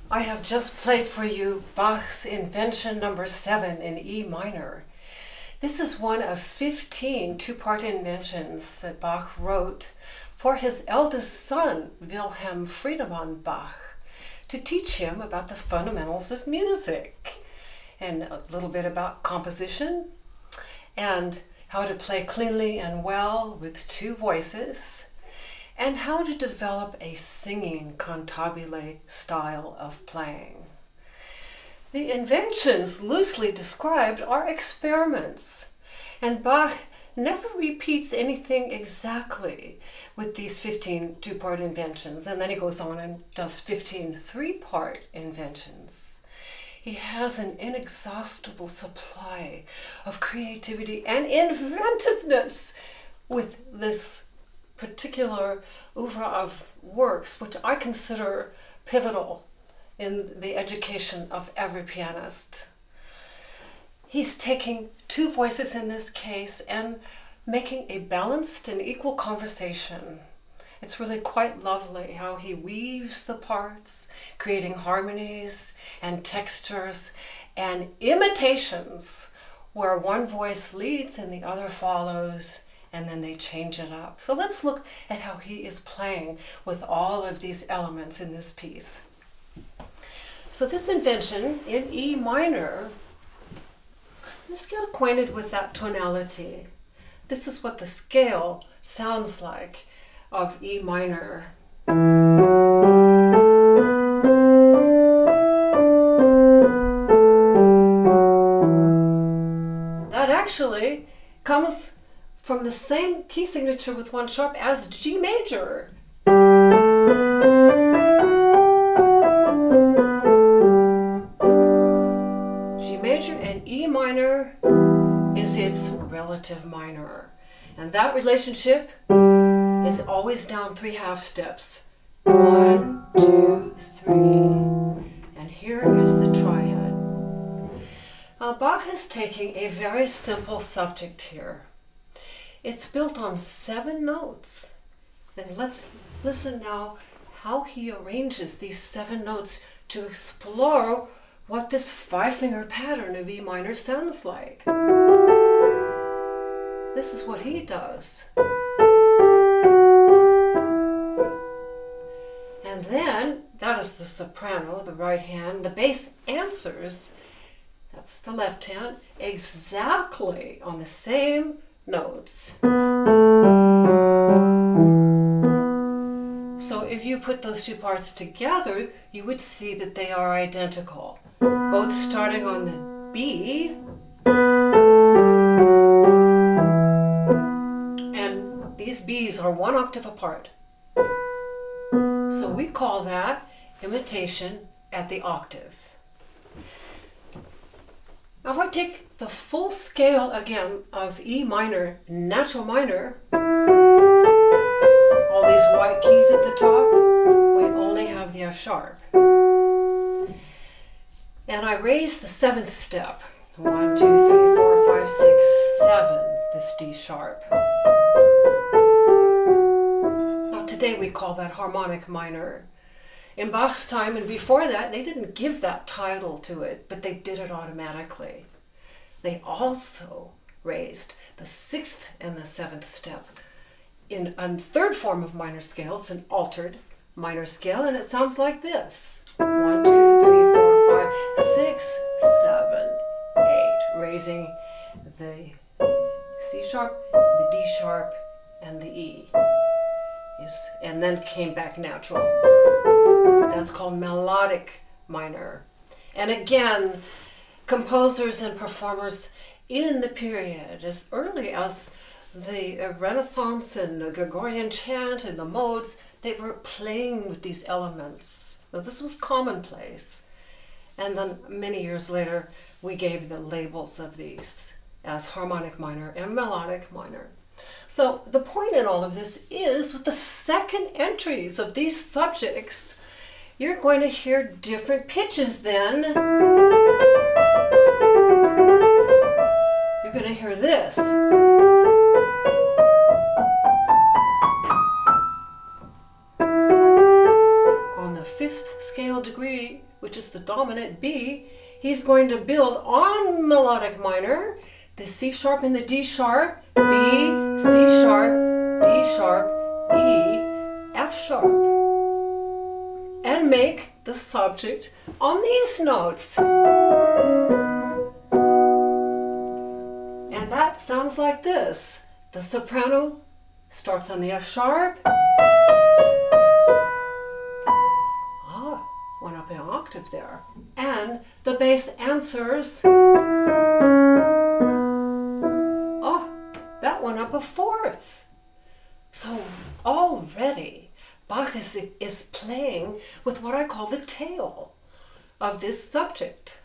I have just played for you Bach's Invention No. 7 in E minor. This is one of 15 two-part inventions that Bach wrote for his eldest son, Wilhelm Friedemann Bach, to teach him about the fundamentals of music and a little bit about composition and how to play cleanly and well with two voices, and how to develop a singing cantabile style of playing. The inventions loosely described are experiments, and Bach never repeats anything exactly with these 15 two-part inventions, and then he goes on and does 15 three-part inventions. He has an inexhaustible supply of creativity and inventiveness with this particular oeuvre of works, which I consider pivotal in the education of every pianist. He's taking two voices in this case and making a balanced and equal conversation. It's really quite lovely how he weaves the parts, creating harmonies and textures and imitations where one voice leads and the other follows, and then they change it up. So let's look at how he is playing with all of these elements in this piece. So this invention in E minor, let's get acquainted with that tonality. This is what the scale sounds like of E minor. That actually comes from the same key signature with one sharp as G major. G major and E minor is its relative minor. And that relationship is always down 3 half steps. 1, 2, 3. And here is the triad. Now Bach is taking a very simple subject here. It's built on 7 notes. And let's listen now how he arranges these 7 notes to explore what this 5-finger pattern of E minor sounds like. This is what he does. And then, that is the soprano, the right hand. The bass answers, that's the left hand, exactly on the same notes. So if you put those two parts together, you would see that they are identical, both starting on the B, and these B's are one octave apart. So we call that imitation at the octave. Now if I take the full scale again of E minor, natural minor, all these white keys at the top, we only have the F sharp. And I raise the seventh step. 1, 2, 3, 4, 5, 6, 7, this D sharp. Now today we call that harmonic minor. In Bach's time and before that, they didn't give that title to it, but they did it automatically. They also raised the sixth and the seventh step in a third form of minor scale. It's an altered minor scale, and it sounds like this. 1, 2, 3, 4, 5, 6, 7, 8. Raising the C sharp, the D sharp, and the E. Yes, and then came back natural. That's called melodic minor. And again, composers and performers in the period, as early as the Renaissance and the Gregorian chant and the modes, they were playing with these elements. Now, this was commonplace. And then many years later, we gave the labels of these as harmonic minor and melodic minor. So the point in all of this is, with the second entries of these subjects, you're going to hear different pitches then. You're going to hear this. On the fifth scale degree, which is the dominant B, he's going to build on melodic minor, the C sharp and the D sharp, B, C sharp, D sharp, E, F sharp, and make the subject on these notes. And that sounds like this. The soprano starts on the F sharp. Went up an octave there. And the bass answers. Oh, that went up a fourth. So already Bach is playing with what I call the tail of this subject.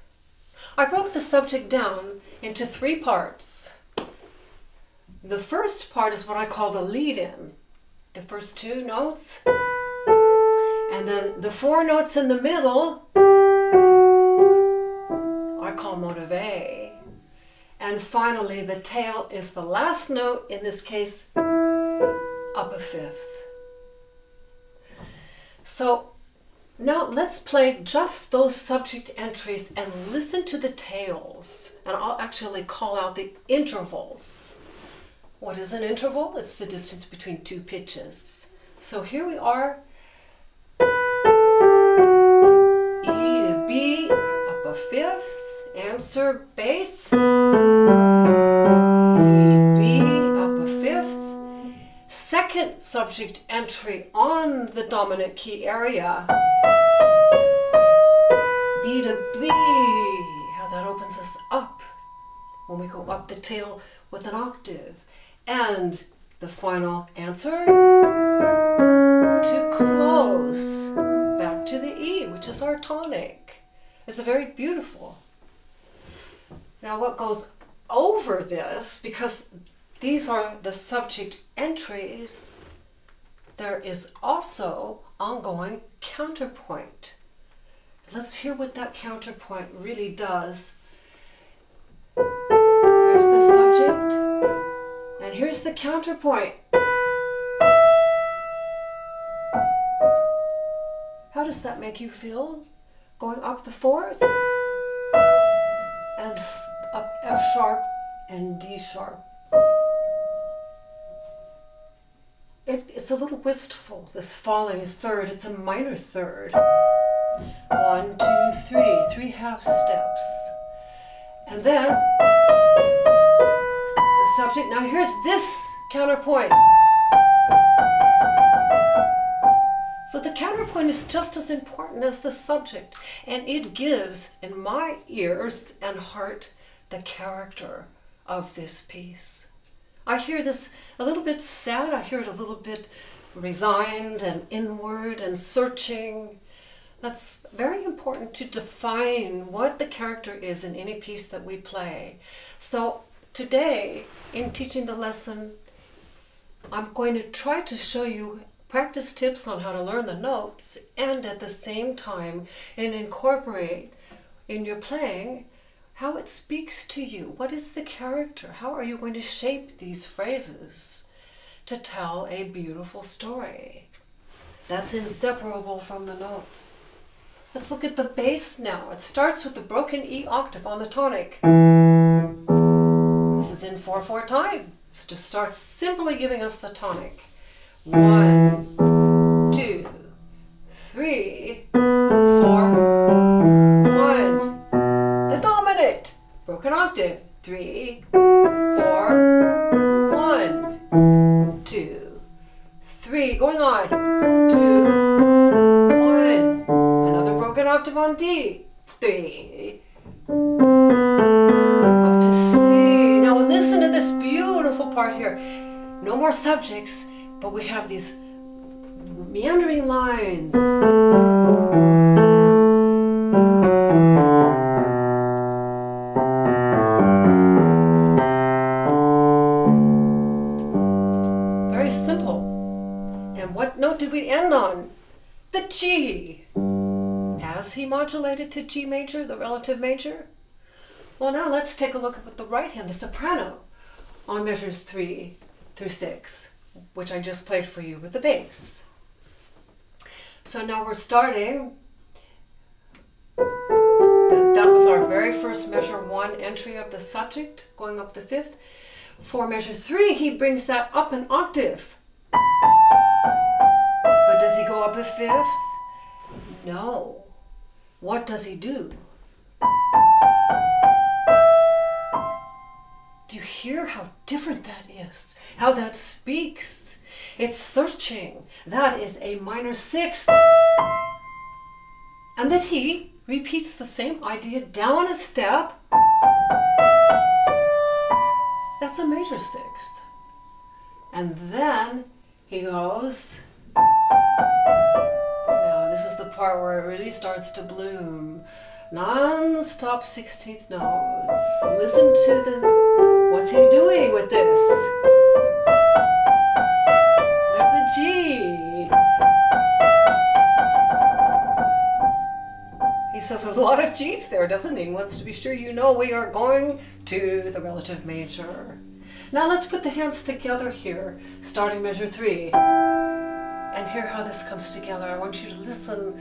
I broke the subject down into three parts. The first part is what I call the lead-in, the first two notes. And then the four notes in the middle, I call motive A. And finally, the tail is the last note, in this case, up a fifth. So now let's play just those subject entries and listen to the tails. And I'll actually call out the intervals. What is an interval? It's the distance between two pitches. So here we are. E to B, up a fifth, answer bass. E, B, up a fifth. Second subject entry on the dominant key area. B to B, how that opens us up when we go up the tail with an octave. And the final answer to close back to the E, which is our tonic. It's very beautiful. Now what goes over this, because these are the subject entries, there is also ongoing counterpoint. Let's hear what that counterpoint really does. Here's the subject, and here's the counterpoint. How does that make you feel? Going up the fourth and up F sharp and D sharp. It's a little wistful, this falling third. It's a minor third. 1, 2, 3, 3 half steps. And then it's a subject. Now here's this counterpoint. So the counterpoint is just as important as the subject, and it gives, in my ears and heart, the character of this piece. I hear this a little bit sad, I hear it a little bit resigned and inward and searching. That's very important to define what the character is in any piece that we play. So today, in teaching the lesson, I'm going to try to show you practice tips on how to learn the notes, and at the same time incorporate in your playing how it speaks to you. What is the character? How are you going to shape these phrases to tell a beautiful story that's inseparable from the notes? Let's look at the bass now. It starts with the broken E octave on the tonic. This is in 4/4 time. It just starts simply giving us the tonic. 1, 2, 3, 4, 1. The dominant broken octave. 3, 4, 1, 2, 3. Going on. 2, 1. Another broken octave on D. 3. Up to C. Now listen to this beautiful part here. No more subjects, but we have these meandering lines. Very simple. And what note did we end on? The G. Has he modulated to G major, the relative major? Well, now let's take a look at the right hand, the soprano, on measures 3 through 6, which I just played for you with the bass. So now we're starting. That was our very first measure 1 entry of the subject, going up the 5th. For measure 3, he brings that up an octave. But does he go up a 5th? No. What does he do? Do you hear how different that is? How that speaks? It's searching. That is a minor 6th. And then he repeats the same idea down a step. That's a major 6th. And then he goes. Now this is the part where it really starts to bloom. Non-stop 16th notes. Listen to the, what's he doing with this? There's a G. He says a lot of G's there, doesn't he? He wants to be sure you know we are going to the relative major. Now let's put the hands together here, starting measure 3. And hear how this comes together. I want you to listen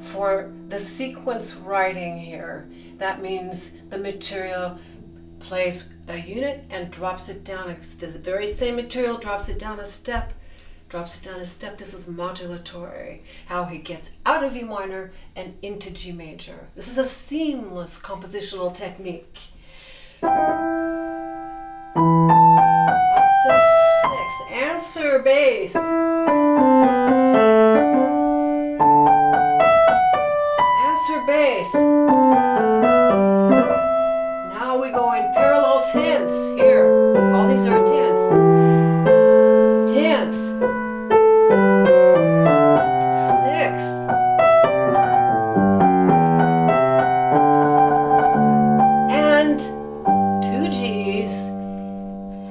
for the sequence writing here. That means the material plays a unit and drops it down. It's the very same material, drops it down a step, drops it down a step. This is modulatory, how he gets out of E minor and into G major. This is a seamless compositional technique. Up the 6th, answer bass. Answer bass. Now we go in parallel 10ths here. All these are 10ths. 10th. 6th. And 2 G's,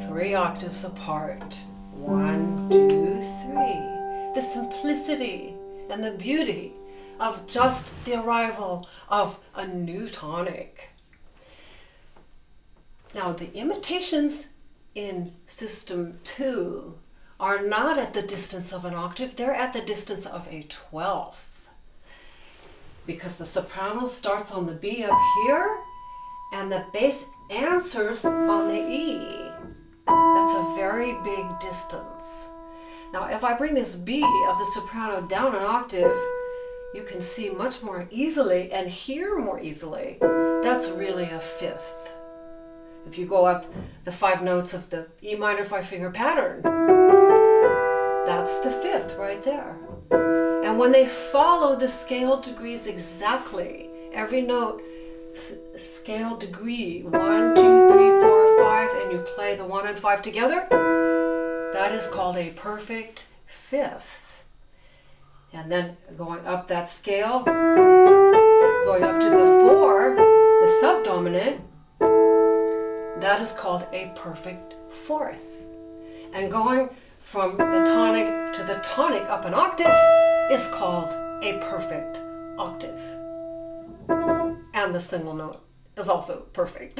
3 octaves apart. 1, 2, 3. The simplicity and the beauty of just the arrival of a new tonic. Now the imitations in system 2 are not at the distance of an octave, they're at the distance of a 12th. Because the soprano starts on the B up here and the bass answers on the E. That's a very big distance. Now if I bring this B of the soprano down an octave, you can see much more easily and hear more easily. That's really a 5th. If you go up the 5 notes of the E minor 5-finger pattern, that's the 5th right there. And when they follow the scale degrees exactly, every note, scale degree, 1, 2, 3, 4, 5, and you play the 1 and 5 together, that is called a perfect fifth. And then going up that scale, going up to the 4, the subdominant, that is called a perfect fourth. And going from the tonic to the tonic up an octave is called a perfect octave. And the single note is also perfect.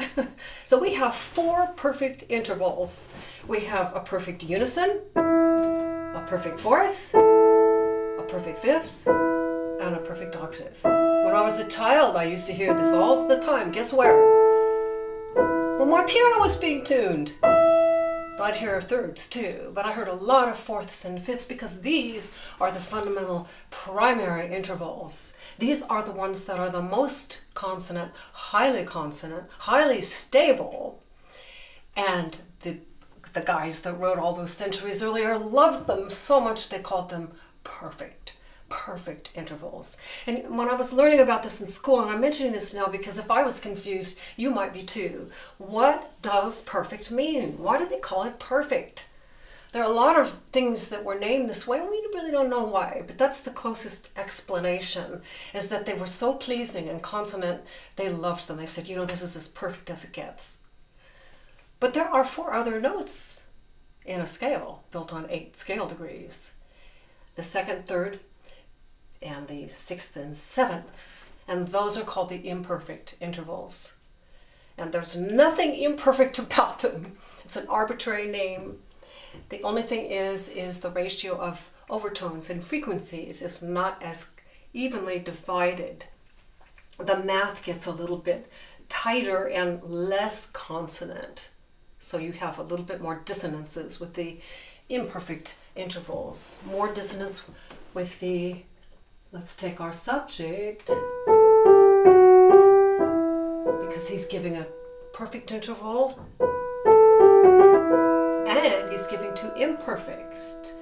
So we have 4 perfect intervals. We have a perfect unison, a perfect fourth, a perfect fifth, and a perfect octave. When I was a child, I used to hear this all the time. Guess where? When my piano was being tuned. I'd hear thirds too, but I heard a lot of fourths and fifths because these are the fundamental primary intervals. These are the ones that are the most consonant, highly stable. And the guys that wrote all those centuries earlier loved them so much they called them perfect intervals. And when I was learning about this in school, and I'm mentioning this now because if I was confused, you might be too. What does perfect mean? Why do they call it perfect? There are a lot of things that were named this way, and we really don't know why, but that's the closest explanation, is that they were so pleasing and consonant, they loved them. They said, you know, this is as perfect as it gets. But there are 4 other notes in a scale built on 8 scale degrees. The 2nd, 3rd, and the 6th and 7th, and those are called the imperfect intervals. And there's nothing imperfect about them. It's an arbitrary name. The only thing is the ratio of overtones and frequencies is not as evenly divided. The math gets a little bit tighter and less consonant, so you have a little bit more dissonances with the imperfect intervals, more dissonance with the, let's take our subject, because he's giving a perfect interval and he's giving 2 imperfects.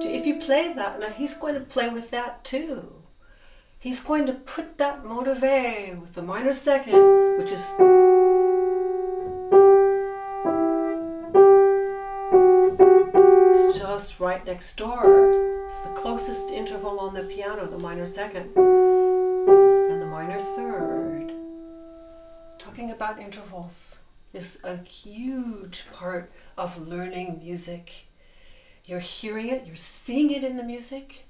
If you play that, now he's going to play with that too. He's going to put that motive A with the minor second, which is just right next door. It's the closest interval on the piano, the minor second and the minor third. Talking about intervals is a huge part of learning music. You're hearing it, you're seeing it in the music,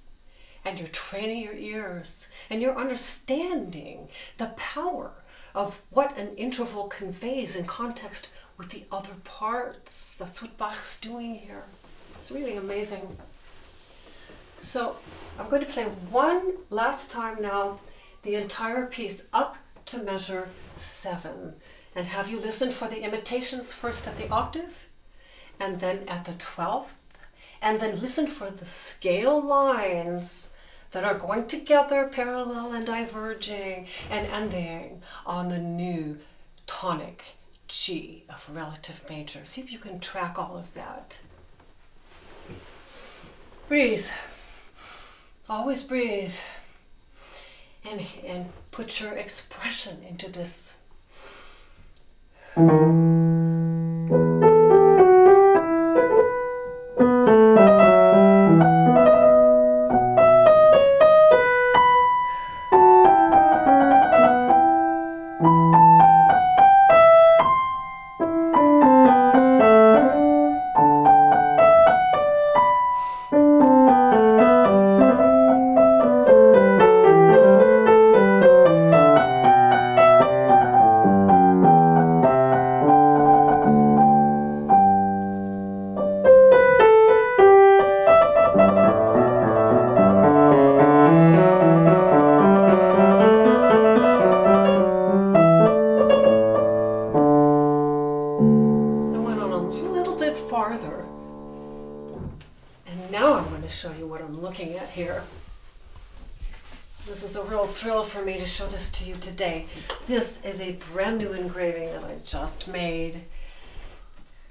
and you're training your ears, and you're understanding the power of what an interval conveys in context with the other parts. That's what Bach's doing here. It's really amazing. So I'm going to play one last time now, the entire piece up to measure 7. And have you listen for the imitations first at the octave, and then at the 12th, and then listen for the scale lines that are going together, parallel and diverging, and ending on the new tonic G of relative major. See if you can track all of that. Breathe. Always breathe. And put your expression into this. For me to show this to you today. This is a brand new engraving that I just made.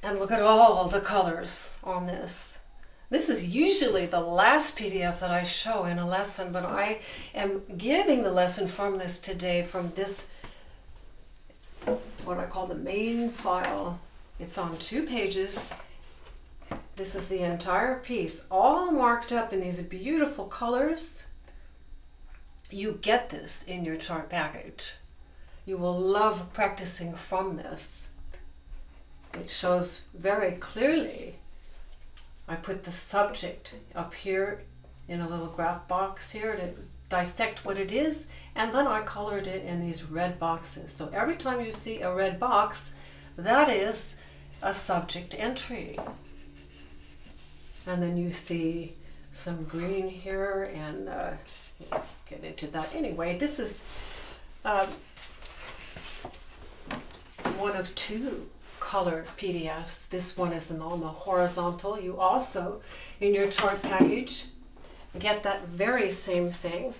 And look at all the colors on this. This is usually the last PDF that I show in a lesson, but I am giving the lesson from this today, from this, what I call the main file. It's on 2 pages. This is the entire piece, all marked up in these beautiful colors. You get this in your chart package. You will love practicing from this. It shows very clearly. I put the subject up here in a little graph box here to dissect what it is, and then I colored it in these red boxes. So every time you see a red box, that is a subject entry. And then you see some green here, and we'll get into that anyway. This is one of 2 color PDFs. This one is on the horizontal. You also, in your chart package, get that very same thing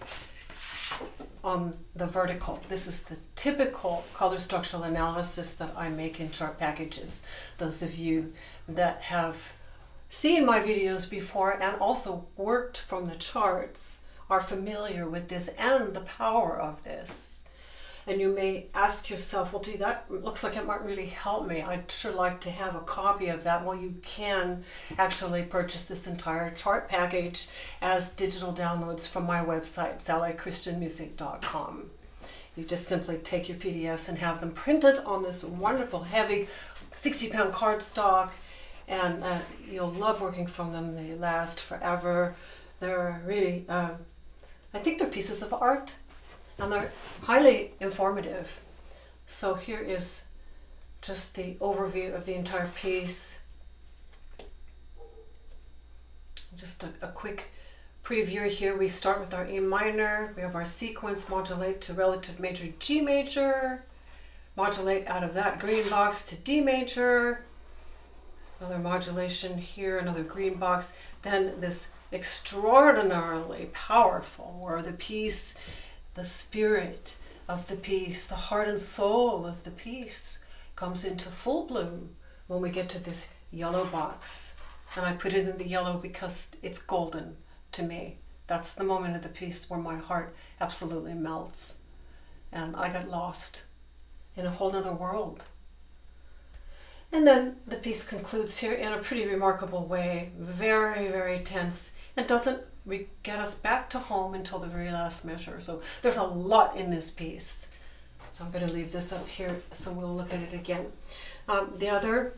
on the vertical. This is the typical color structural analysis that I make in chart packages. Those of you that have seen my videos before and also worked from the charts are familiar with this and the power of this. And you may ask yourself, well, gee, that looks like it might really help me. I'd sure like to have a copy of that. Well, you can actually purchase this entire chart package as digital downloads from my website, sallychristianmusic.com. You just simply take your PDFs and have them printed on this wonderful, heavy 60-pound cardstock, and you'll love working from them. They last forever. They're really, I think they're pieces of art. And they're highly informative. So here is just the overview of the entire piece. Just a quick preview here. We start with our E minor. We have our sequence, modulate to relative major G major, modulate out of that green box to D major, another modulation here, another green box, then this extraordinarily powerful, where the piece, the spirit of the piece, the heart and soul of the piece comes into full bloom when we get to this yellow box. And I put it in the yellow because it's golden to me. That's the moment of the piece where my heart absolutely melts. And I got lost in a whole nother world. And then the piece concludes here in a pretty remarkable way, very, very tense, and doesn't get us back to home until the very last measure. So there's a lot in this piece. So I'm going to leave this up here so we'll look at it again. The other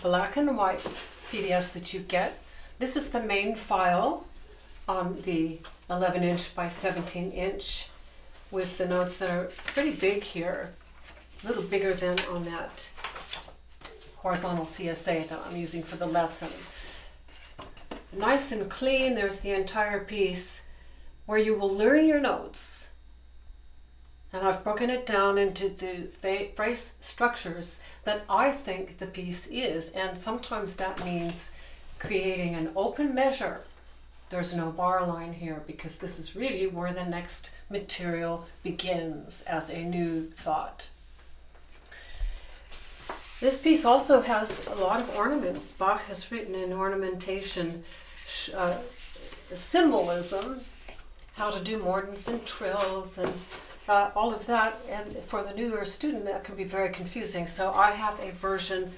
black and white PDFs that you get, this is the main file on the 11-inch by 17-inch with the notes that are pretty big here, a little bigger than on that horizontal CSA that I'm using for the lesson. Nice and clean. There's the entire piece where you will learn your notes. And I've broken it down into the phrase structures that I think the piece is. And sometimes that means creating an open measure. There's no bar line here because this is really where the next material begins as a new thought. This piece also has a lot of ornaments. Bach has written in ornamentation, symbolism, how to do mordents and trills and all of that. And for the newer student, that can be very confusing. So I have a version,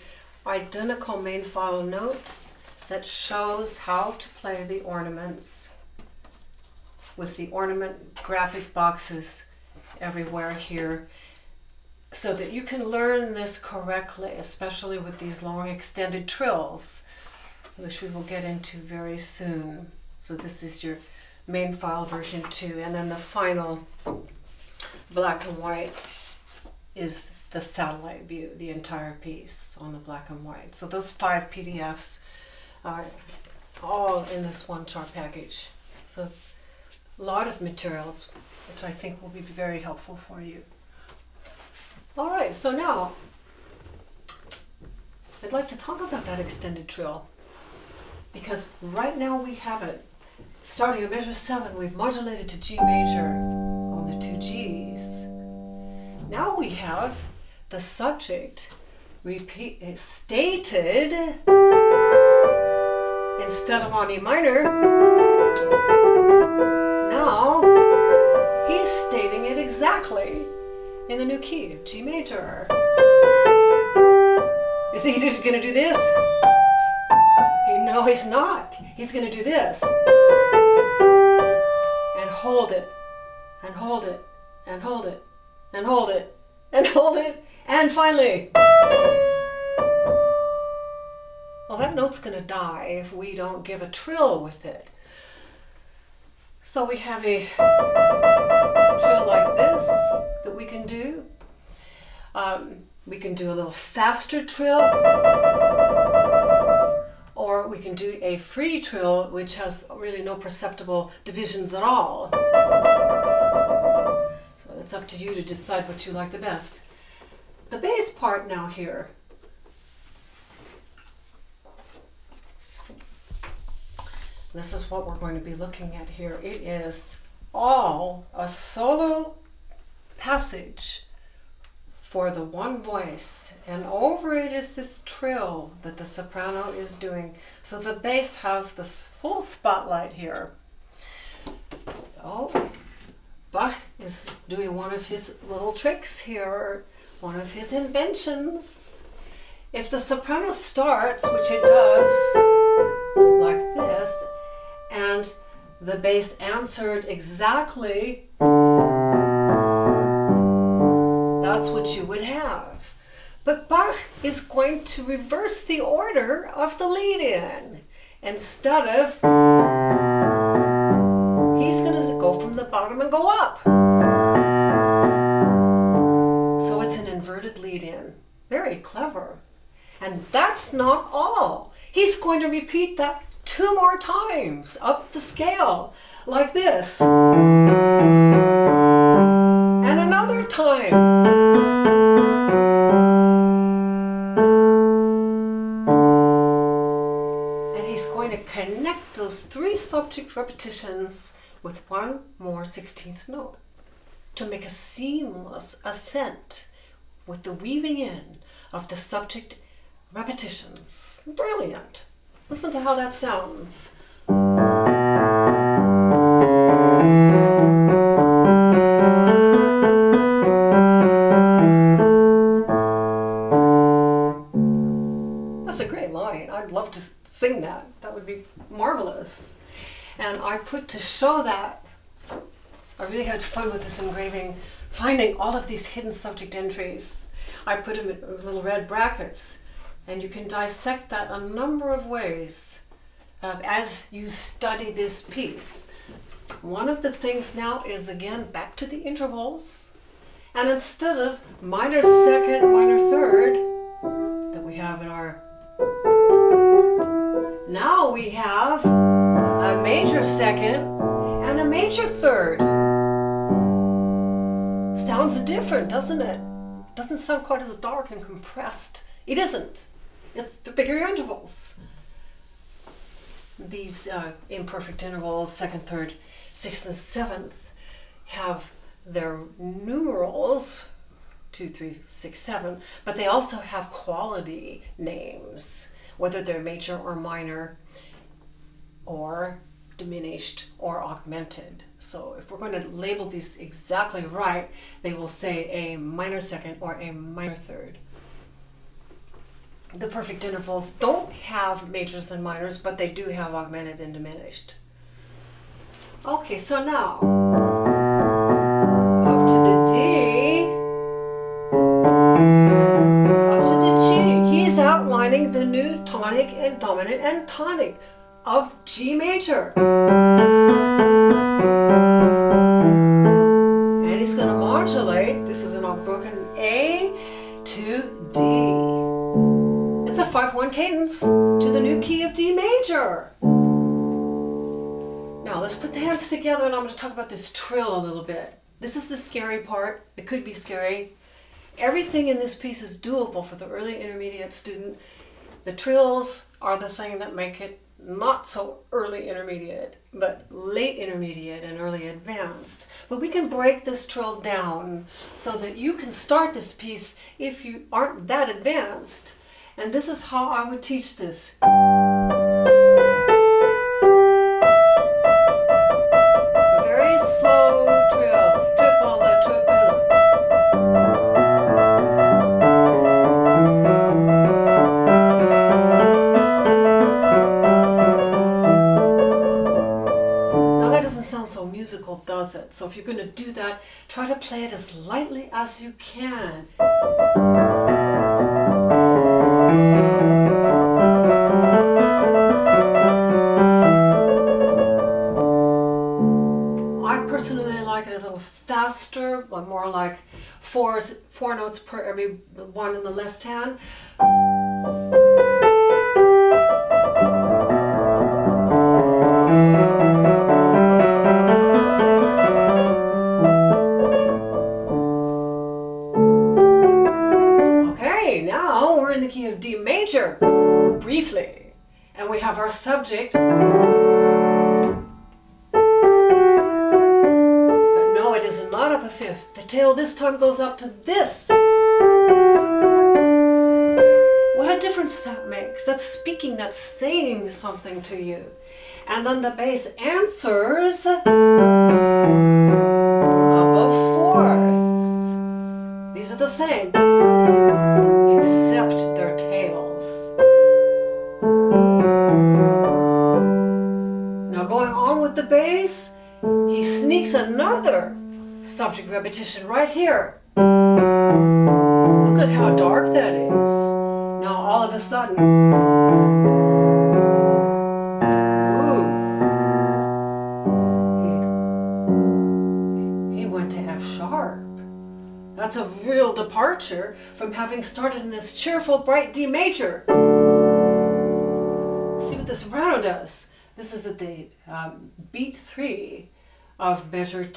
identical main file notes, that shows how to play the ornaments with the ornament graphic boxes everywhere here, so that you can learn this correctly, especially with these long extended trills, which we will get into very soon. So this is your main file version 2, and then the final black and white is the satellite view, the entire piece on the black and white. So those 5 PDFs are all in this one chart package. So a lot of materials, which I think will be very helpful for you. All right, so now I'd like to talk about that extended trill, because right now we have it starting at measure 7. We've modulated to G major on the 2 Gs. Now we have the subject stated instead of on E minor. Now he's stating it exactly in the new key of G major. Is he going to do this? No, he's not. He's going to do this. And hold it. And hold it. And hold it. And hold it. And hold it. And finally. Well, that note's going to die if we don't give a trill with it. So we have a trill like this that we can do. We can do a little faster trill, or we can do a free trill which has really no perceptible divisions at all. So it's up to you to decide what you like the best. The bass part now here. This is what we're going to be looking at here. It is all a solo passage for the one voice, and over it is this trill that the soprano is doing. So the bass has this full spotlight here. So Bach is doing one of his little tricks here, one of his inventions. If the soprano starts, which it does, like this, and the bass answered exactly, that's what you would have. But Bach is going to reverse the order of the lead-in. Instead of, he's going to go from the bottom and go up. So it's an inverted lead-in. Very clever. And that's not all. He's going to repeat that 2 more times up the scale, like this. And another time. And he's going to connect those 3 subject repetitions with 1 more 16th note to make a seamless ascent with the weaving in of the subject repetitions. Brilliant. Listen to how that sounds. That's a great line. I'd love to sing that. That would be marvelous. And I put to show that, I really had fun with this engraving, finding all of these hidden subject entries. I put them in little red brackets. And you can dissect that a number of ways as you study this piece. One of the things now is, again, back to the intervals. And instead of minor second, minor third that we have in our... Now we have a major second and a major third. Sounds different, doesn't it? Doesn't sound quite as dark and compressed. It isn't. It's the bigger intervals. These imperfect intervals, 2nd, 3rd, 6th, and 7th, have their numerals, 2, 3, 6, 7, but they also have quality names, whether they're major or minor, or diminished or augmented. So if we're going to label these exactly right, they will say a minor second or a minor third. The perfect intervals don't have majors and minors, but they do have augmented and diminished. Okay, so now up to the D, up to the G. He's outlining the new tonic and dominant and tonic of G major. And he's going to modulate, this is an unbroken A to D. It's a 5-1 cadence to the new key of D major. Now let's put the hands together and I'm going to talk about this trill a little bit. This is the scary part. It could be scary. Everything in this piece is doable for the early intermediate student. The trills are the thing that make it not so early intermediate, but late intermediate and early advanced. But we can break this trill down so that you can start this piece if you aren't that advanced. And this is how I would teach this. Very slow trill, triple, triple. Now that doesn't sound so musical, does it? So if you're going to do that, try to play it as lightly as you can. Personally, I like it a little faster, but more like four notes per every one in the left hand. Okay, now we're in the key of D major, briefly, and we have our subject. Not up a fifth. The tail this time goes up to this. What a difference that makes. That's speaking, that's saying something to you. And then the bass answers above fourth. These are the same, except their tails. Now going on with the bass, he sneaks another subject repetition right here. Look at how dark that is. Now all of a sudden, ooh, he went to F sharp. That's a real departure from having started in this cheerful, bright D major. See what the soprano does. This is at the beat 3 of measure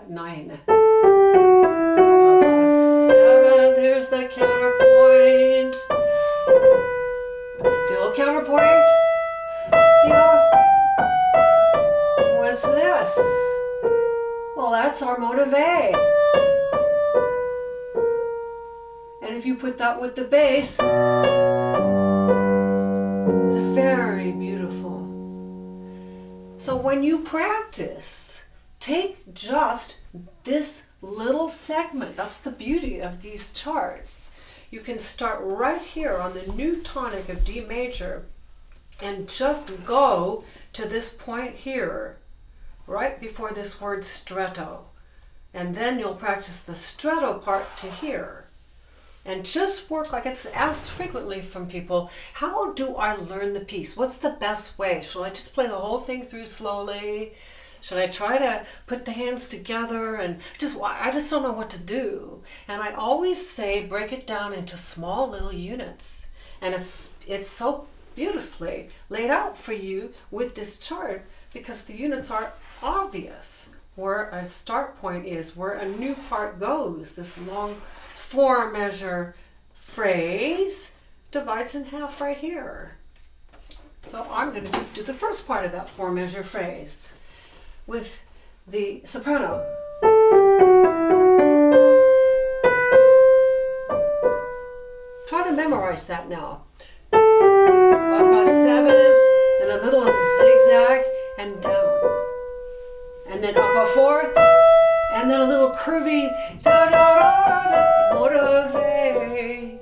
9. 7, there's the counterpoint. Still counterpoint. Yeah. What's this? Well, that's our motive A. And if you put that with the bass, it's very beautiful. So when you practice, take just this little segment. That's the beauty of these charts. You can start right here on the new tonic of D major and just go to this point here, right before this word stretto. And then you'll practice the stretto part to here. And just work, like it's asked frequently from people, how do I learn the piece? What's the best way? Shall I just play the whole thing through slowly? Should I try to put the hands together? And I just don't know what to do. And I always say break it down into small little units. And it's so beautifully laid out for you with this chart because the units are obvious where a start point is, where a new part goes. This long 4-measure phrase divides in half right here. So I'm going to just do the first part of that 4-measure phrase with the soprano. Try to memorize that now. Up a 7th and a little zigzag and down. And then up a 4th and then a little curvy da da da da motive A.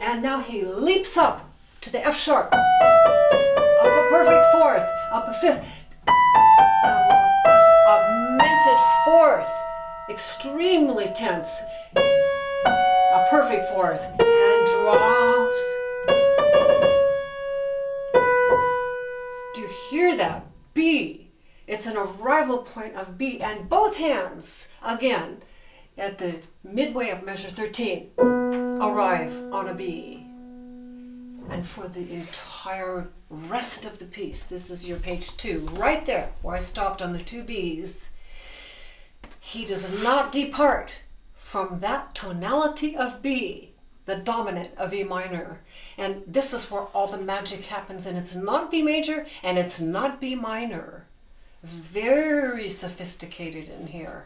And now he leaps up to the F sharp. Up a perfect 4th, up a 5th. Augmented 4th, extremely tense. A perfect 4th and drops. Do you hear that? B. It's an arrival point of B, and both hands, again, at the midway of measure 13, arrive on a B. And for the entire rest of the piece, this is your page 2, right there, where I stopped on the 2 Bs, he does not depart from that tonality of B, the dominant of E minor. And this is where all the magic happens, and it's not B major and it's not B minor. It's very sophisticated in here.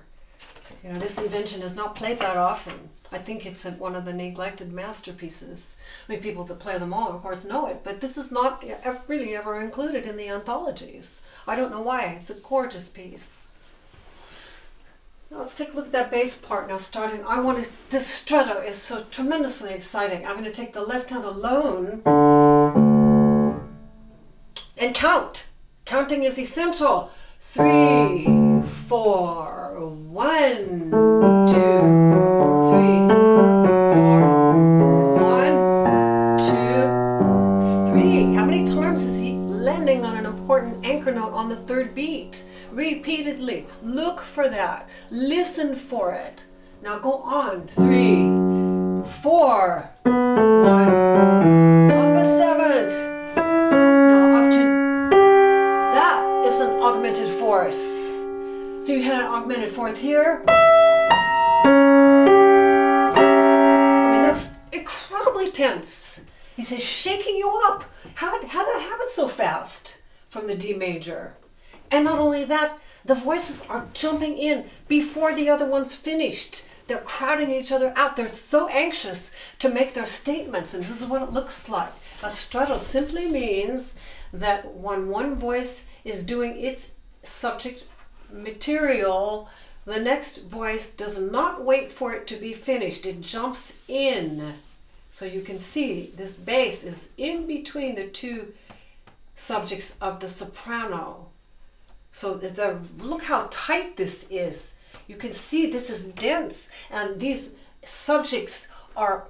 You know, this invention is not played that often. I think it's one of the neglected masterpieces. I mean, people that play them all, of course, know it, but this is not really ever included in the anthologies. I don't know why. It's a gorgeous piece. Now let's take a look at that bass part now, starting. This stretto is so tremendously exciting. I'm going to take the left hand alone and count. Counting is essential. 3, 4, 1, 2, 3, 4, 1, 2, 3. How many times is he landing on an important anchor note on the third beat? Repeatedly. Look for that. Listen for it. Now go on. 3, 4, 1, up a seventh. Now up to, that is an augmented fourth. So you had an augmented fourth here. I mean, that's incredibly tense. He says, shaking you up. How did that happen so fast from the D major? And not only that, the voices are jumping in before the other one's finished. They're crowding each other out. They're so anxious to make their statements, and this is what it looks like. A stretto simply means that when one voice is doing its subject material, the next voice does not wait for it to be finished. It jumps in. So you can see this bass is in between the two subjects of the soprano. So look how tight this is. You can see this is dense, and these subjects are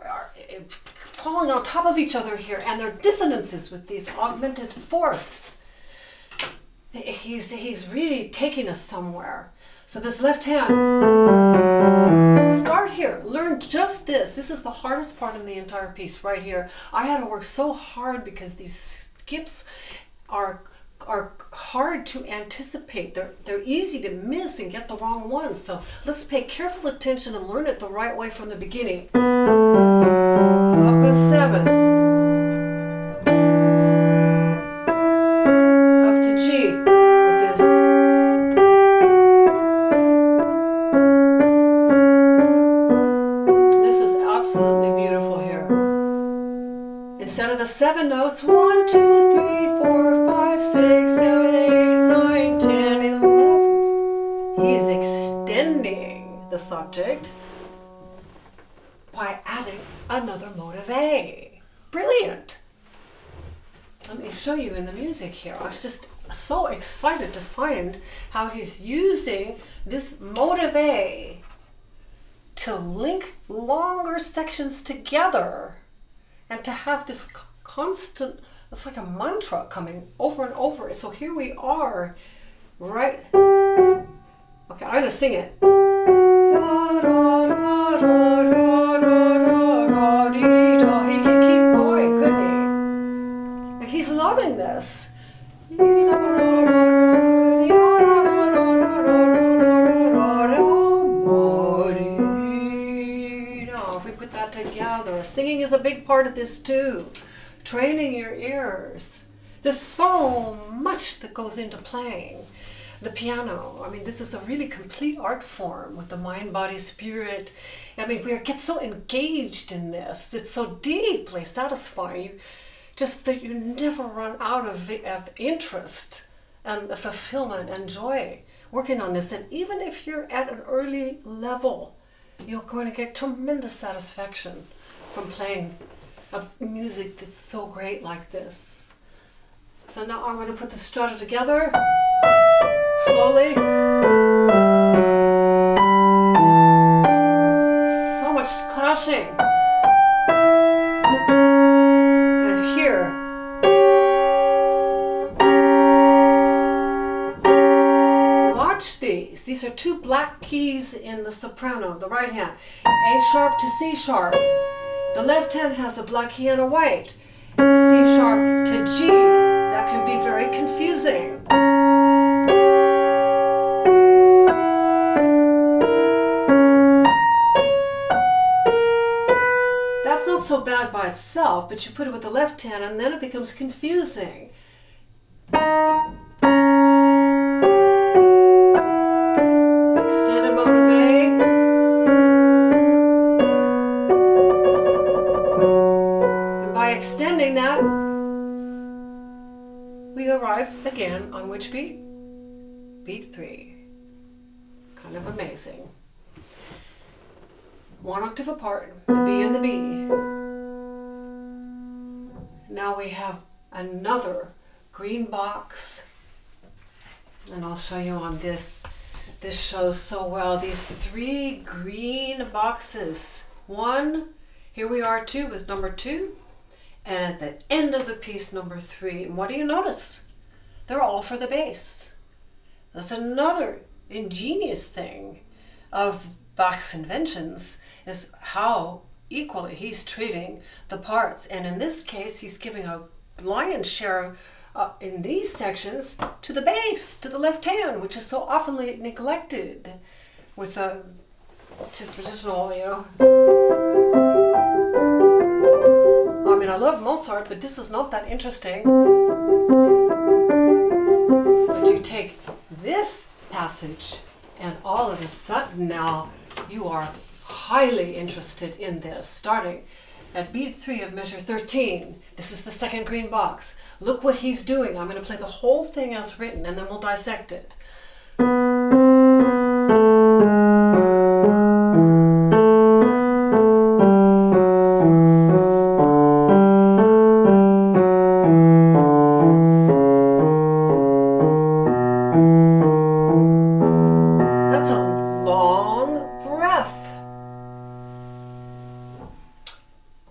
falling on top of each other here, and there are dissonances with these augmented fourths. He's really taking us somewhere. So this left hand, start here, learn just this. This is the hardest part in the entire piece right here. I had to work so hard because these skips are hard to anticipate. They're easy to miss and get the wrong ones. So let's pay careful attention and learn it the right way from the beginning. Up a seventh. Up to G with this. This is absolutely beautiful here. Instead of the 7 notes, 1, 2, 3, 4, 5, 6, 7, 8, 9, 10, 11. He's extending the subject by adding another motive A. Brilliant. Let me show you in the music here. I was just so excited to find how he's using this motive A to link longer sections together and to have this constant, it's like a mantra coming over and over. So here we are, right? Okay, I'm gonna sing it. He can keep going, couldn't he? And he's loving this. If we put that together, singing is a big part of this too. Training your ears. There's so much that goes into playing the piano. I mean, this is a really complete art form with the mind, body, spirit. I mean, we get so engaged in this. It's so deeply satisfying. Just that you never run out of interest and fulfillment and joy working on this. And even if you're at an early level, you're going to get tremendous satisfaction from playing music that's so great like this. So now I'm going to put the stretto together slowly. So much clashing. And here. Watch these. These are two black keys in the soprano, the right hand. A sharp to C sharp. The left hand has a black key and a white. C sharp to G. That can be very confusing. That's not so so bad by itself, but you put it with the left hand and then it becomes confusing. Extended mode of A. And by extending that, we arrive again on which beat? Beat 3. Kind of amazing. One octave apart, the B and the B. Now we have another green box, and I'll show you on this. This shows so well these 3 green boxes. One, here we are too with number 2, and at the end of the piece number 3. And what do you notice? They're all for the bass. That's another ingenious thing of Bach's inventions, is how equally he's treating the parts. And in this case, he's giving a lion's share in these sections to the bass, to the left hand, which is so often neglected with a traditional, you know. I mean, I love Mozart, but this is not that interesting. But you take this passage, and all of a sudden now you are highly interested in this. Starting at beat 3 of measure 13, this is the second green box. Look what he's doing. I'm going to play the whole thing as written, and then we'll dissect it.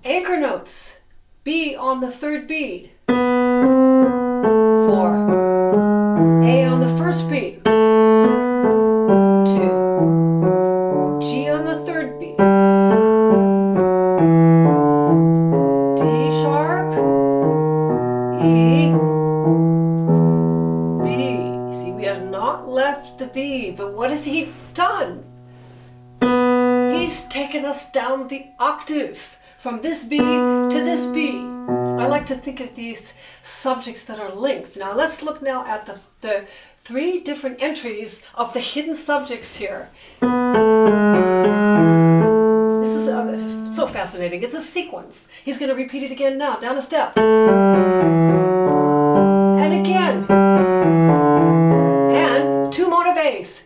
Anchor notes. B on the third beat. 4. A on the first beat. 2. G on the third beat. D sharp. E. B. See, we have not left the B, but what has he done? He's taken us down the octave. From this B to this B. I like to think of these subjects that are linked. Now let's look now at the 3 different entries of the hidden subjects here. This is so fascinating. It's a sequence. He's going to repeat it again now, down a step. And again. And 2 motive A's.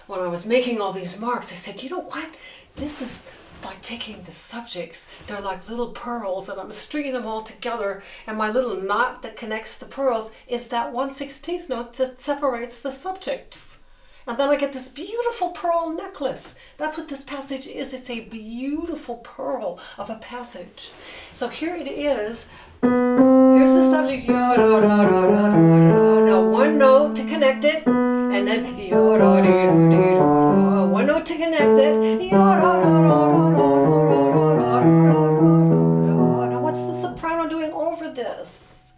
When I was making all these marks, I said, you know what? This is like taking the subjects. They're like little pearls, and I'm stringing them all together, and my little knot that connects the pearls is that 1/16th note that separates the subjects. And then I get this beautiful pearl necklace. That's what this passage is. It's a beautiful pearl of a passage. So here it is. Here's the subject. Now 1 note to connect it. And then one note to connect it. Now what's the soprano doing over this?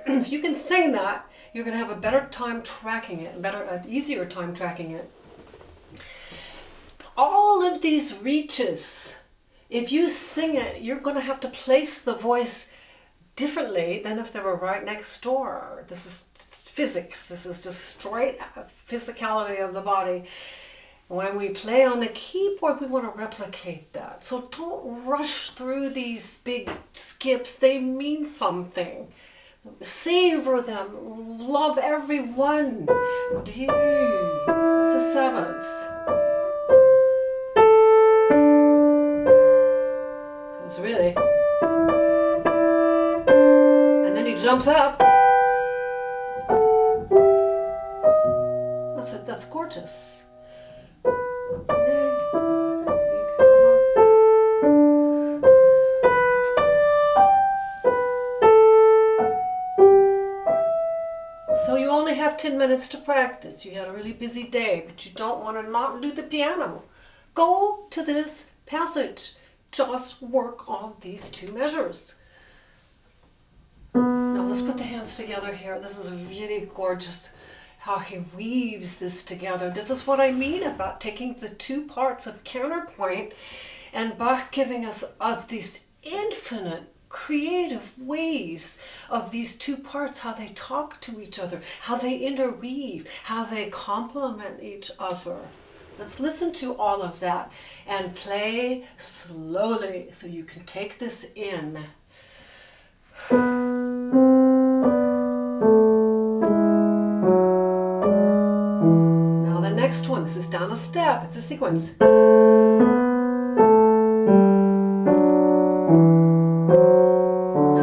If you can sing that, you're going to have a better time tracking it, an easier time tracking it. All of these reaches, if you sing it, you're going to have to place the voice differently than if they were right next door. This is physics. This is just straight physicality of the body. When we play on the keyboard, we want to replicate that. So don't rush through these big skips. They mean something. Savor them. Love every one. D. That's a 7th. Really. And then he jumps up. That's it. That's gorgeous. So you only have 10 minutes to practice. You had a really busy day, but you don't want to not do the piano. Go to this passage. Just work on these two measures. Now let's put the hands together here. This is really gorgeous how he weaves this together. This is what I mean about taking the two parts of counterpoint and Bach giving us of these infinite creative ways of these two parts, how they talk to each other, how they interweave, how they complement each other. Let's listen to all of that and play slowly so you can take this in. Now the next one, this is down a step, it's a sequence. Now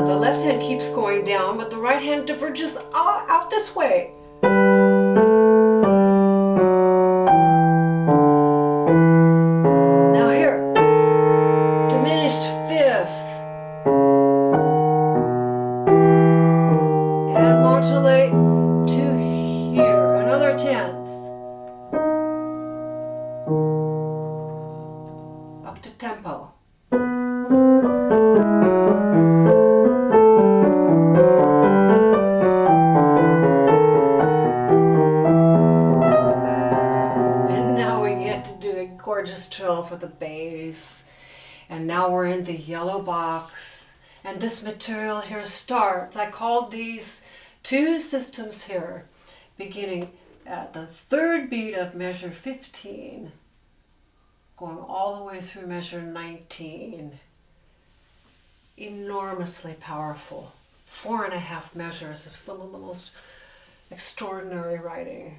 the left hand keeps going down, but the right hand diverges out this way. Tempo. And now we get to do a gorgeous trill for the bass. And now we're in the yellow box. And this material here starts. I called these two systems here, beginning at the third beat of measure 15. Going all the way through measure 19. Enormously powerful. 4.5 measures of some of the most extraordinary writing.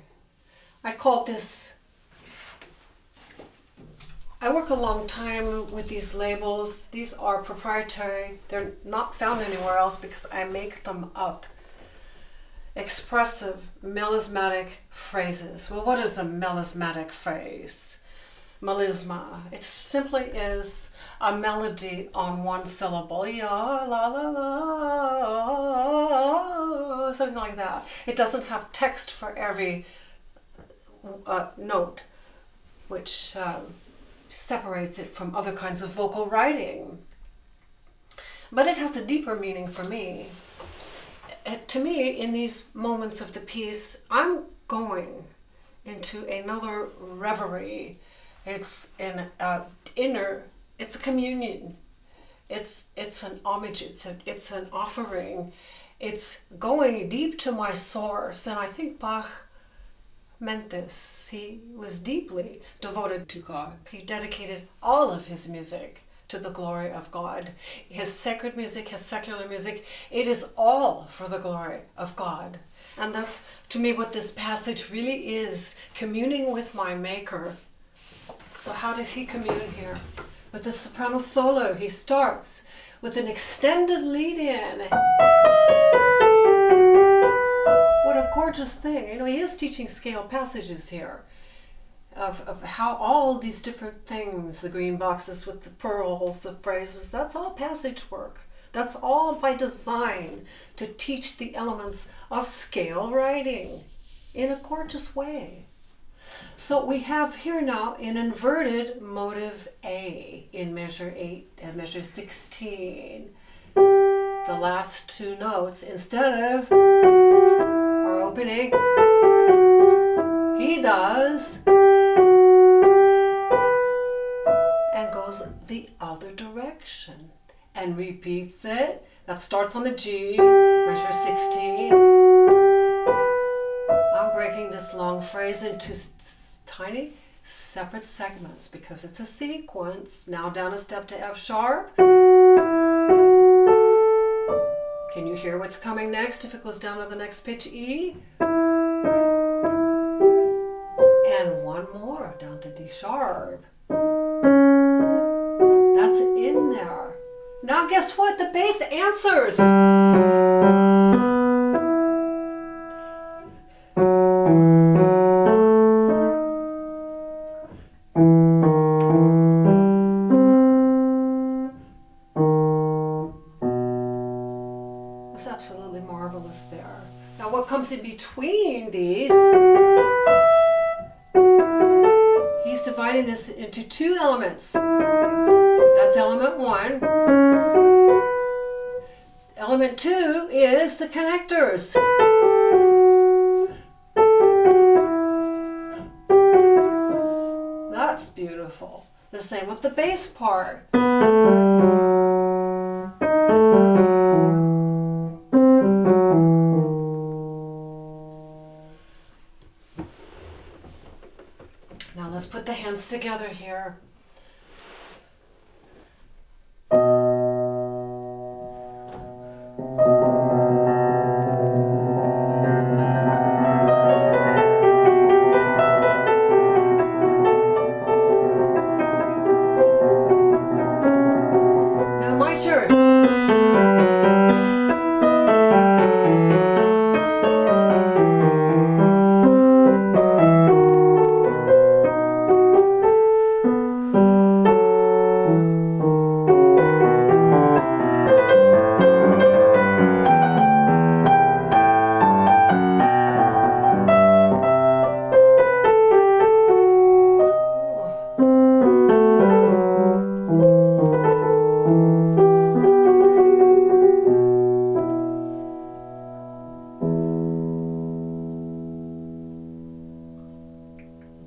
I called this, I work a long time with these labels. These are proprietary. They're not found anywhere else because I make them up. Expressive melismatic phrases. Well, what is a melismatic phrase? Melisma. It simply is a melody on one syllable. Ya, la, la, la, something like that. It doesn't have text for every note, which separates it from other kinds of vocal writing. But it has a deeper meaning for me. To me, in these moments of the piece, I'm going into another reverie. It's an inner, it's a communion. It's an homage, it's an offering. It's going deep to my source, and I think Bach meant this. He was deeply devoted to God. He dedicated all of his music to the glory of God. His sacred music, his secular music, it is all for the glory of God. And that's, to me, what this passage really is, communing with my Maker. So how does he commune here? With the soprano solo, he starts with an extended lead-in. What a gorgeous thing. You know, he is teaching scale passages here of how all these different things, the green boxes with the pearls of phrases, that's all passage work. That's all by design to teach the elements of scale writing in a gorgeous way. So we have here now an inverted motive A in measure 8 and measure 16. The last two notes, instead of our opening, he does and goes the other direction and repeats it. That starts on the G, measure 16. I'm breaking this long phrase into tiny separate segments because it's a sequence. Now down a step to F sharp. Can you hear what's coming next if it goes down to the next pitch, E? And one more down to D sharp. That's in there. Now guess what? The bass answers. Absolutely marvelous there. Now what comes in between these, he's dividing this into two elements. That's element 1. Element 2 is the connectors. That's beautiful. The same with the bass part. Now let's put the hands together here. Now my turn.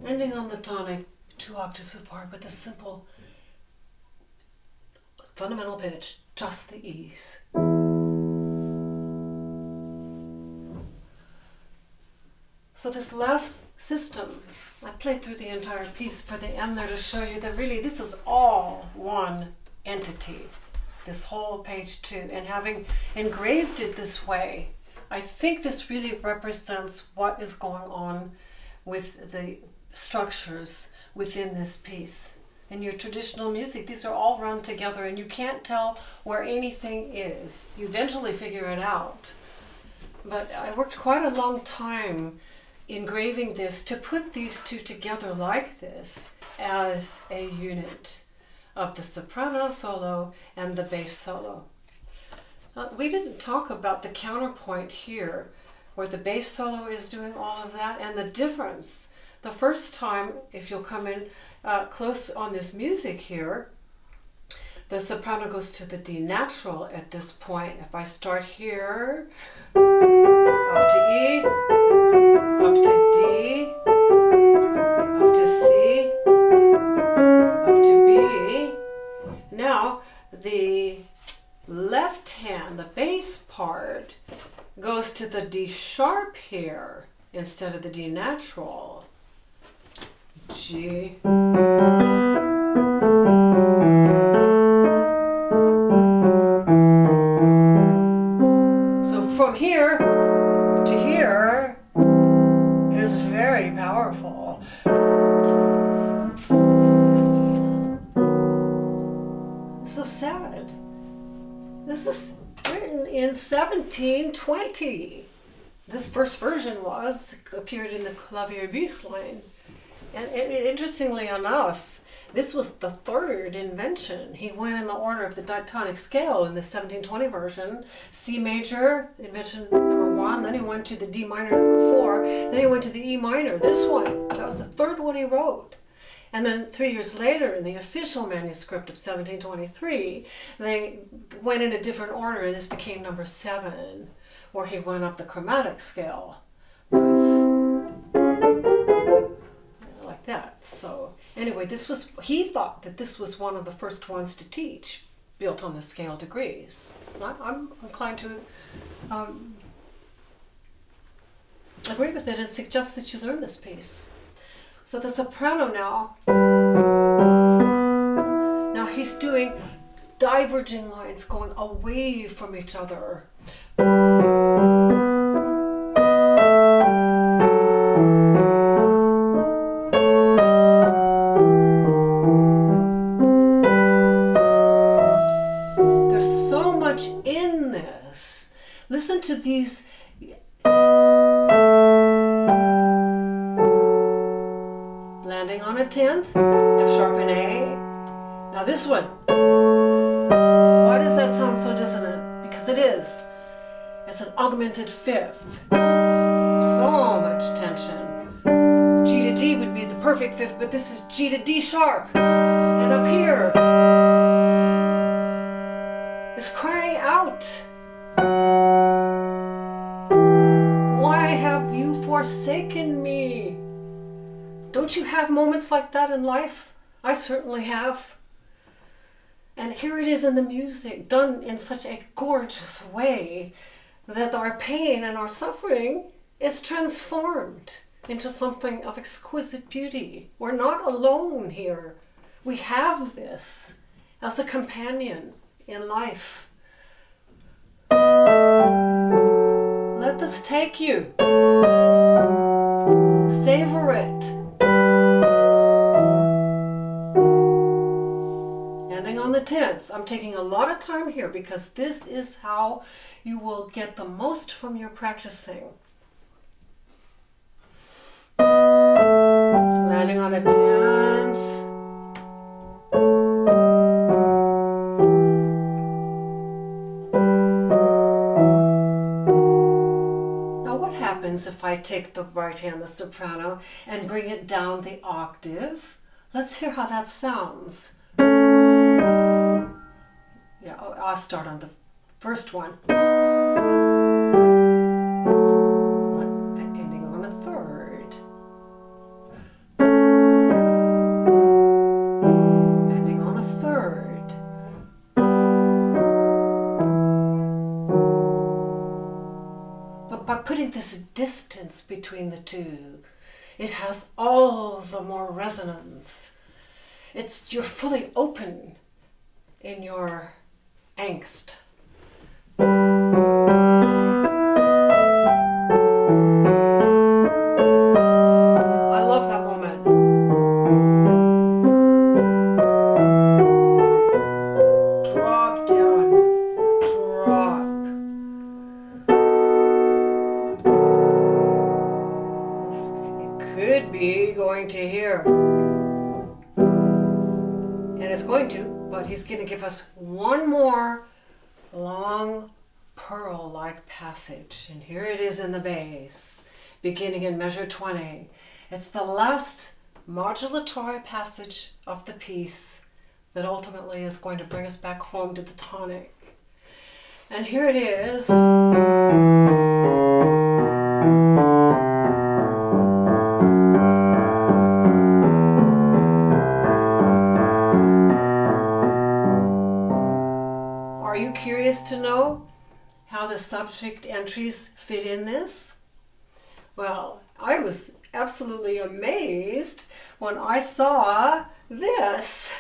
Ending on the tonic, 2 octaves apart with a simple fundamental pitch, just the E's. So this last system, I played through the entire piece for the end there to show you that really this is all one entity, this whole page 2. And having engraved it this way, I think this really represents what is going on with the structures within this piece. In your traditional music, these are all run together and you can't tell where anything is. You eventually figure it out. But I worked quite a long time engraving this to put these two together like this as a unit of the soprano solo and the bass solo. We didn't talk about the counterpoint here, where the bass solo is doing all of that, and the difference. The first time, if you'll come in close on this music here, the soprano goes to the D natural at this point. If I start here, up to E, up to D, up to C, up to B. Now, the left hand, the bass part, goes to the D sharp here instead of the D natural. G. So from here to here is very powerful. So sad. This is written in 1720. This first version appeared in the Klavierbüchlein. And interestingly enough, this was the third invention. He went in the order of the diatonic scale in the 1720 version. C major, invention number 1, then he went to the D minor number 4, then he went to the E minor, this one. That was the third one he wrote. And then 3 years later, in the official manuscript of 1723, they went in a different order, and this became number 7, where he went up the chromatic scale with like that. So anyway, he thought that this was one of the first ones to teach, built on the scale degrees. I'm inclined to agree with it and suggest that you learn this piece. So the soprano now he's doing diverging lines going away from each other. There's so much in this. Listen to these. Landing on a 10th, F sharp and A. Now this one. Why does that sound so dissonant? Because it is. It's an augmented 5th. So much tension. G to D would be the perfect perfect fifth, but this is G to D sharp. And up here is crying out. Why have you forsaken me? Don't you have moments like that in life? I certainly have. And here it is in the music, done in such a gorgeous way that our pain and our suffering is transformed into something of exquisite beauty. We're not alone here. We have this as a companion in life. Let this take you. Savor it. Ending on the 10th. I'm taking a lot of time here because this is how you will get the most from your practicing. Landing on a 10th. Now what happens if I take the right hand, the soprano, and bring it down the octave? Let's hear how that sounds. Yeah, I'll start on the first one. Ending on a third. Ending on a third. But by putting this distance between the two, it has all the more resonance. You're fully open in your angst. I love that moment. Drop down, drop. It could be going to here. And it's going to, but he's going to give us one more long pearl-like passage. And here it is in the bass, beginning in measure 20. It's the last modulatory passage of the piece that ultimately is going to bring us back home to the tonic. And here it is. Are you curious to know how the subject entries fit in this? Well, I was absolutely amazed when I saw this.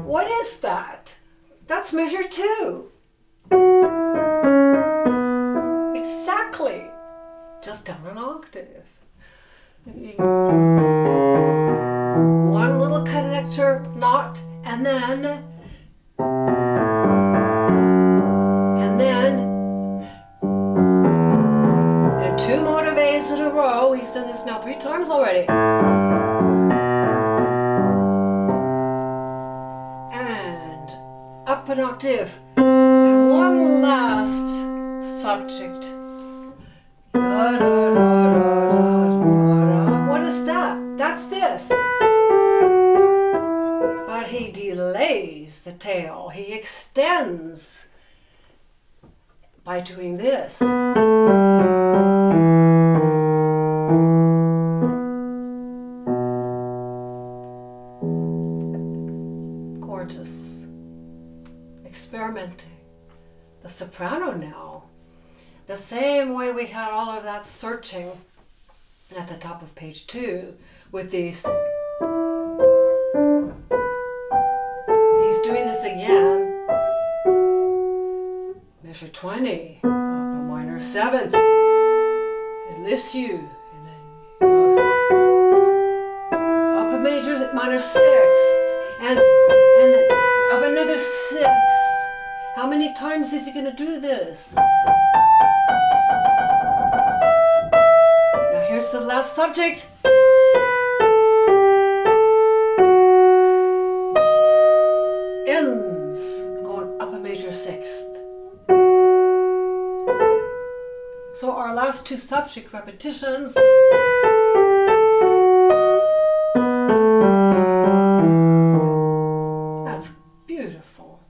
What is that? That's measure 2. Exactly. Just down an octave. One little connector knot, and then and 2 motives in a row. He's done this now 3 times already. And up an octave. And one last subject. Da, da, da, da, da, da. What is that? That's this. But he delays the tail. He extends by doing this. Gorgeous. Experimenting. The soprano now. The same way we had all of that searching at the top of page 2 with these. He's doing this again. Measure 20, up a minor 7th. It lifts you, and then up a minor 6th, and then up another 6th. How many times is he going to do this? Now here's the last subject. Ends going up a major 6th. So our last two subject repetitions. That's beautiful.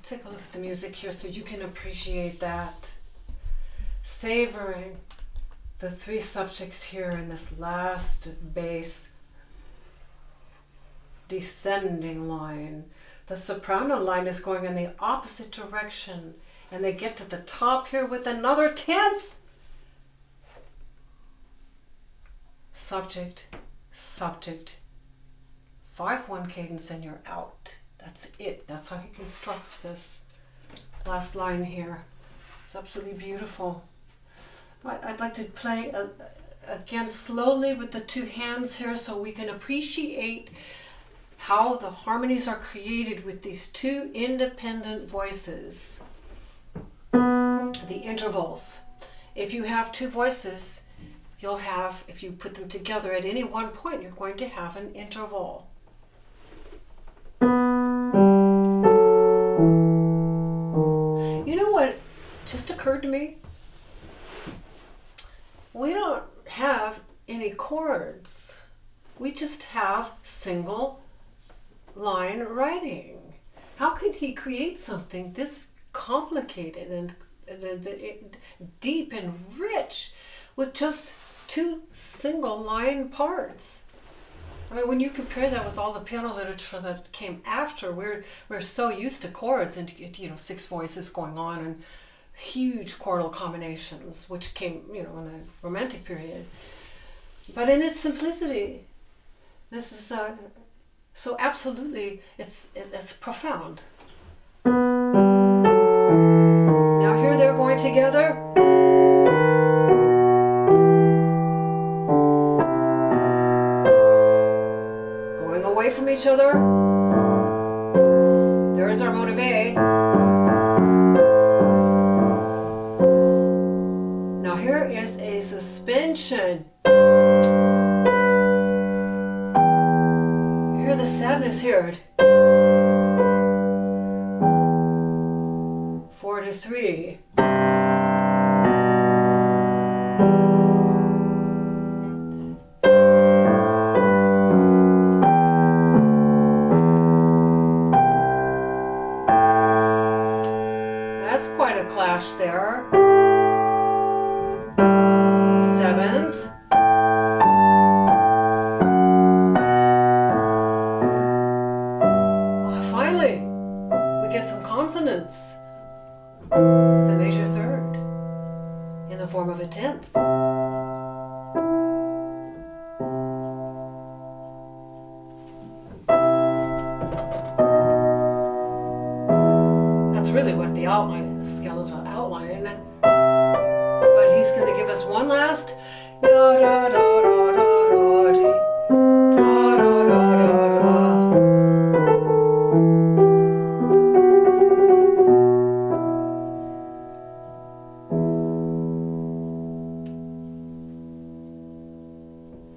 Take a look at the music here so you can appreciate that. Savoring the three subjects here in this last bass descending line. The soprano line is going in the opposite direction, and they get to the top here with another 10th. Subject, subject, 5/1 cadence, and you're out. That's it. That's how he constructs this last line here. It's absolutely beautiful. I'd like to play again slowly with the two hands here so we can appreciate how the harmonies are created with these two independent voices. The intervals. If you have two voices, you'll have, if you put them together at any one point, you're going to have an interval. You know what just occurred to me? We don't have any chords. We just have single line writing. How could he create something this complicated and deep and rich with just two single line parts? I mean, when you compare that with all the piano literature that came after, we're so used to chords and, you know, 6 voices going on and huge chordal combinations, which came, you know, in the Romantic period. But in its simplicity, this is so absolutely, it's profound. Now here they're going together. Going away from each other. There is our motive A. Now here is a suspension. Hear the sadness here. 4/3. That's quite a clash there. 7th. Finally, we get some consonants with the major third in the form of a 10th. That's really what the outline is, skeletal outline. But he's going to give us one last da da da da da da da da da da da.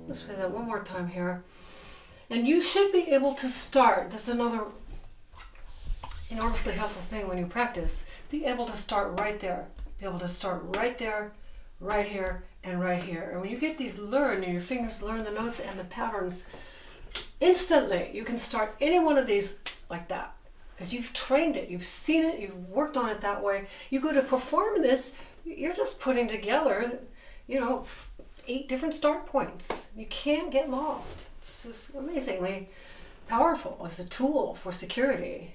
Let's play that one more time here. And you should be able to start. This is another enormously helpful thing when you practice. Be able to start right there. Be able to start right there, right here, and right here. And when you get these learned and your fingers learn the notes and the patterns, instantly you can start any one of these like that. Because you've trained it, you've seen it, you've worked on it that way. You go to perform this, you're just putting together, you know, 8 different start points. You can't get lost. It's just amazingly powerful as a tool for security.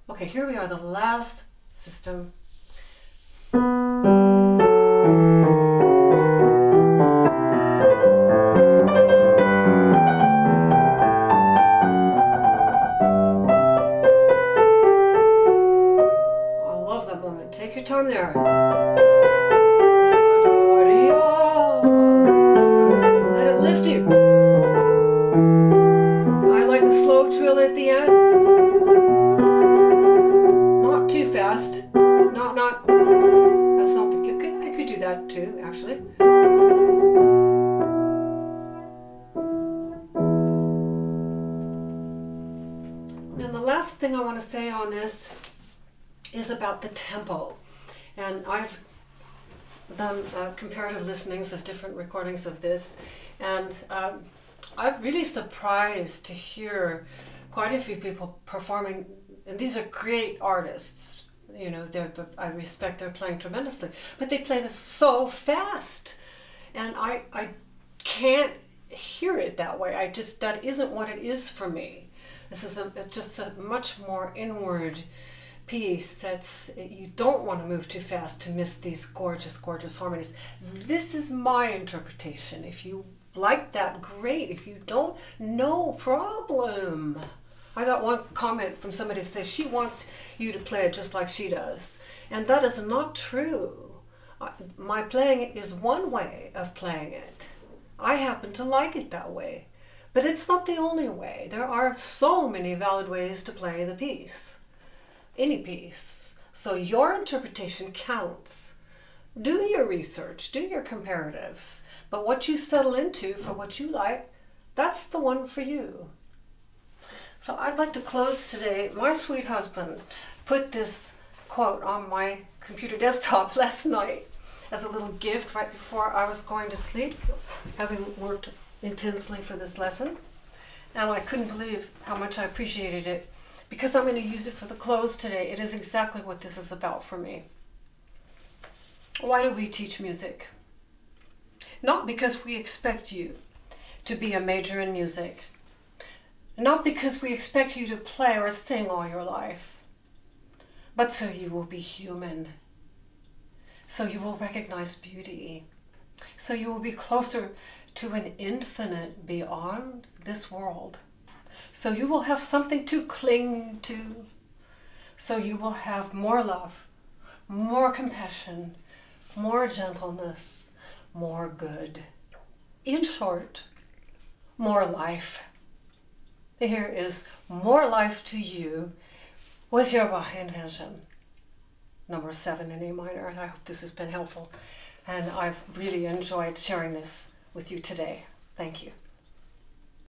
Okay, here we are, the last system. I love that moment. Take your time there. Let it lift you. I like a slow trill at the end. Not too fast. That's not the, I could do that too, actually. And the last thing I want to say on this is about the tempo. And I've done comparative listenings of different recordings of this, and I'm really surprised to hear quite a few people performing, and these are great artists, you know, I respect their playing tremendously, but they play this so fast, and I can't hear it that way. That isn't what it is for me. This is just a much more inward piece. You don't want to move too fast to miss these gorgeous, gorgeous harmonies. This is my interpretation. If you like that, great. If you don't, no problem. I got one comment from somebody that says she wants you to play it just like she does. And that is not true. My playing is one way of playing it. I happen to like it that way. But it's not the only way. There are so many valid ways to play the piece. Any piece. So your interpretation counts. Do your research, do your comparatives. But what you settle into for what you like, that's the one for you. So I'd like to close today. My sweet husband put this quote on my computer desktop last night as a little gift right before I was going to sleep, having worked intensely for this lesson. And I couldn't believe how much I appreciated it, because I'm going to use it for the close today. It is exactly what this is about for me. Why do we teach music? Not because we expect you to be a major in music. Not because we expect you to play or sing all your life. But so you will be human. So you will recognize beauty. So you will be closer to an infinite beyond this world. So you will have something to cling to. So you will have more love, more compassion, more gentleness, more good. In short, more life. Here is more life to you with your Bach Invention, number 7 in A minor. I hope this has been helpful, and I've really enjoyed sharing this with you today. Thank you.